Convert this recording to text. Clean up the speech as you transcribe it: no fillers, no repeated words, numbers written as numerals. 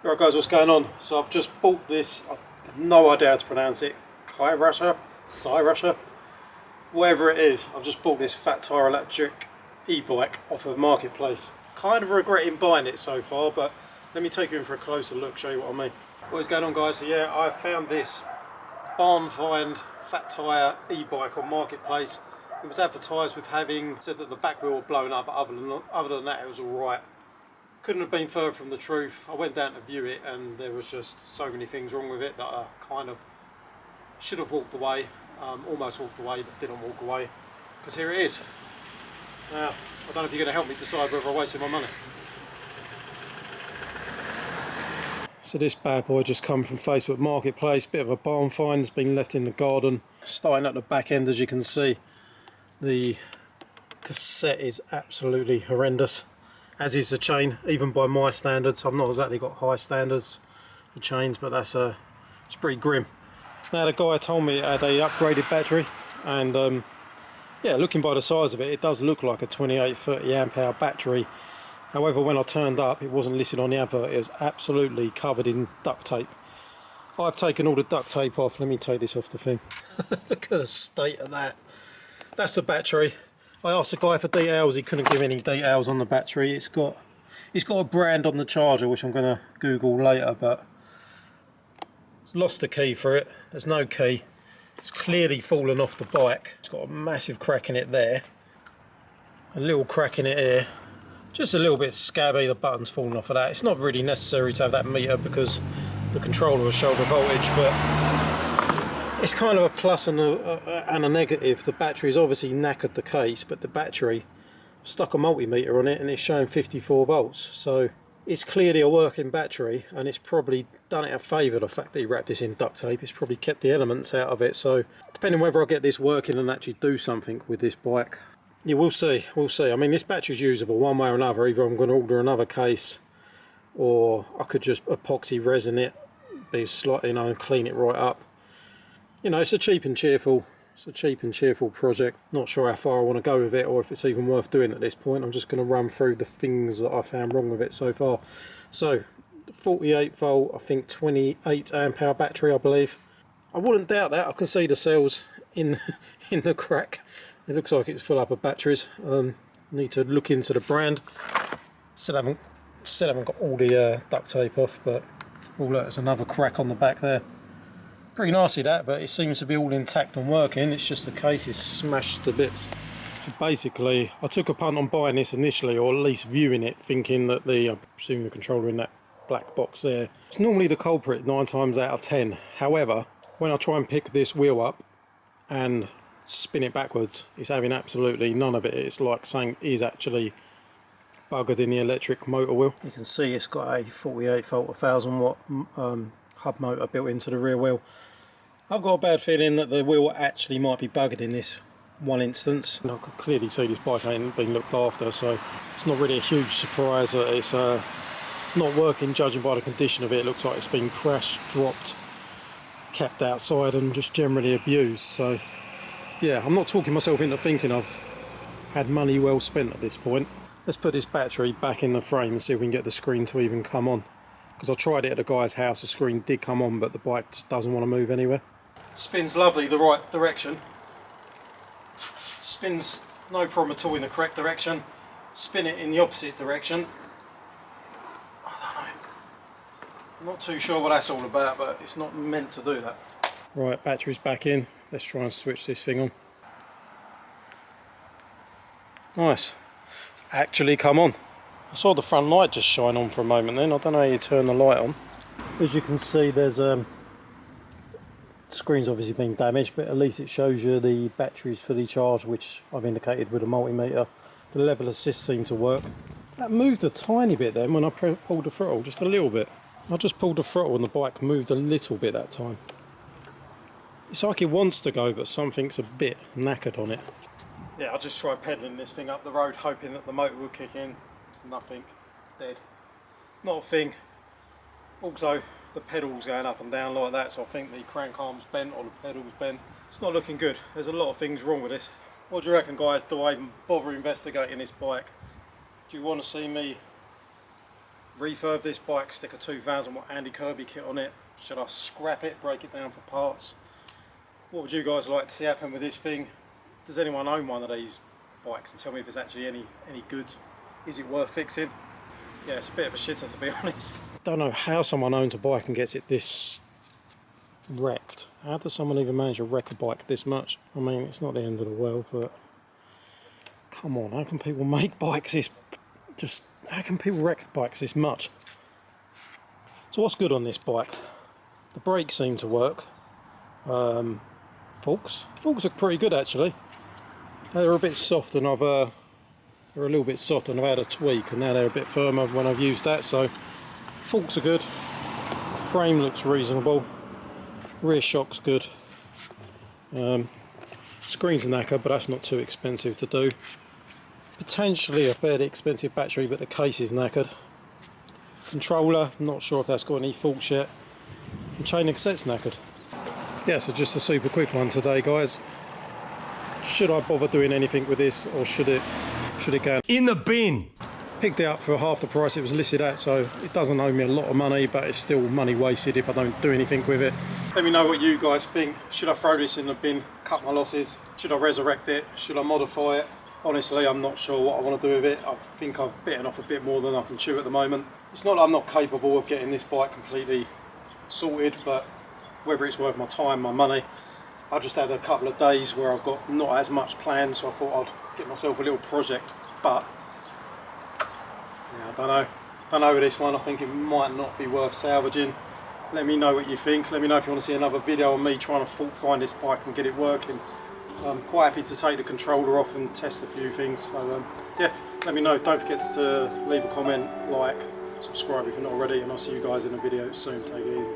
Alright guys, what's going on? So I've just bought this, I have no idea how to pronounce it, Sirusha, whatever it is. I've just bought this fat tyre electric e-bike off of Marketplace. Kind of regretting buying it so far, but let me take you in for a closer look, show you what I mean. What is going on guys? So yeah, I found this barn find fat tyre e-bike on Marketplace. It was advertised with having, said that the back wheel had blown up, but other than that it was alright. Couldn't have been further from the truth. I went down to view it and there was just so many things wrong with it that I kind of should have walked away, almost walked away but didn't walk away, because here it is. Now, I don't know if you're going to help me decide whether I wasted my money. So this bad boy just come from Facebook Marketplace, bit of a barn find, it's been left in the garden. Starting at the back end, as you can see, the cassette is absolutely horrendous. As is the chain, even by my standards. I've not exactly got high standards for chains, but that's it's pretty grim. Now the guy told me it had a upgraded battery, and yeah, looking by the size of it, it does look like a 28-30 amp hour battery. However, when I turned up, it wasn't listed on the advert. It was absolutely covered in duct tape. I've taken all the duct tape off. Let me take this off the thing. Look at the state of that. That's the battery. I asked the guy for details, he couldn't give any details on the battery. It's got a brand on the charger, which I'm going to Google later, but lost the key for it. There's no key. It's clearly fallen off the bike. It's got a massive crack in it there. A little crack in it here. Just a little bit scabby, the button's fallen off of that. It's not really necessary to have that meter because the controller will show the voltage, but it's kind of a plus and a negative. The battery's obviously knackered the case, but the battery, I've stuck a multimeter on it and it's showing 54 volts. So it's clearly a working battery, and it's probably done it a favour, the fact that he wrapped this in duct tape. It's probably kept the elements out of it. So depending whether I get this working and actually do something with this bike, yeah, we'll see. I mean, this battery's usable one way or another. Either I'm going to order another case, or I could just epoxy resin it, be slightly, you know, and clean it right up. You know, it's a cheap and cheerful project. Not sure how far I want to go with it, or if it's even worth doing at this point. I'm just going to run through the things that I found wrong with it so far. So 48 volt, I think 28 amp hour battery, I believe. I wouldn't doubt that. I can see the cells in the crack. It looks like it's full up of batteries. Need to look into the brand. Still haven't got all the duct tape off, but oh look, there's another crack on the back there. Pretty nasty that, but it seems to be all intact and working. It's just the case is smashed to bits. So basically, I took a punt on buying this initially, or at least viewing it, thinking that I'm presuming the controller in that black box there. It's normally the culprit 9 times out of 10. However, when I try and pick this wheel up and spin it backwards, it's having absolutely none of it. It's like something is actually buggered in the electric motor wheel. You can see it's got a 48 volt 1000 watt hub motor built into the rear wheel. I've got a bad feeling that the wheel actually might be buggered in this one instance. And I could clearly see this bike ain't been looked after, so it's not really a huge surprise that it's not working. Judging by the condition of it, it looks like it's been crashed, dropped, kept outside and just generally abused. So yeah, I'm not talking myself into thinking I've had money well spent at this point. Let's put this battery back in the frame and see if we can get the screen to even come on. Because I tried it at a guy's house, the screen did come on, but the bike just doesn't want to move anywhere. Spins lovely the right direction. Spins no problem at all in the correct direction. Spin it in the opposite direction. I don't know. I'm not too sure what that's all about, but it's not meant to do that. Right, battery's back in. Let's try and switch this thing on. Nice. It's actually come on. I saw the front light just shine on for a moment then. I don't know how you turn the light on. As you can see, there's the screen's obviously been damaged, but at least it shows you the battery's fully charged, which I've indicated with a multimeter. The level assist seemed to work. That moved a tiny bit then when I pulled the throttle, just a little bit. I just pulled the throttle and the bike moved a little bit that time. It's like it wants to go, but something's a bit knackered on it. Yeah, I just tried pedalling this thing up the road, hoping that the motor would kick in. It's nothing. Dead. Not a thing. Also, the pedal's going up and down like that, so I think the crank arm's bent or the pedal's bent. It's not looking good. There's a lot of things wrong with this. What do you reckon, guys? Do I even bother investigating this bike? Do you want to see me refurb this bike, stick a 2000 watt Andy Kirby kit on it? Should I scrap it, break it down for parts? What would you guys like to see happen with this thing? Does anyone own one of these bikes, and tell me if it's actually any good? Is it worth fixing? Yeah, it's a bit of a shitter, to be honest. Don't know how someone owns a bike and gets it this wrecked. How does someone even manage to wreck a bike this much? I mean, it's not the end of the world, but come on, how can people make bikes this, how can people wreck bikes this much? So what's good on this bike? The brakes seem to work. Forks are pretty good actually. They're a bit soft, and they're a little bit soft, and I've had a tweak, and now they're a bit firmer when I've used that. So forks are good. Frame looks reasonable. Rear shock's good. Screen's knackered, but that's not too expensive to do. Potentially a fairly expensive battery, but the case is knackered. Controller, not sure if that's got any faults yet. And chain and cassette's knackered. Yeah, so just a super quick one today, guys. Should I bother doing anything with this, or should it go in the bin? Picked it up for half the price it was listed at, so it doesn't owe me a lot of money, but it's still money wasted if I don't do anything with it. Let me know what you guys think. Should I throw this in the bin, cut my losses? Should I resurrect it? Should I modify it? Honestly, I'm not sure what I want to do with it. I think I've bitten off a bit more than I can chew at the moment. It's not that I'm not capable of getting this bike completely sorted, but whether it's worth my time, my money. I just had a couple of days where I've got not as much planned, so I thought I'd get myself a little project. But yeah, I don't know with this one. I think it might not be worth salvaging. Let me know what you think. Let me know if you want to see another video of me trying to fault find this bike and get it working. I'm quite happy to take the controller off and test a few things. So yeah, let me know. Don't forget to leave a comment, like, subscribe if you're not already, and I'll see you guys in a video soon. Take it easy.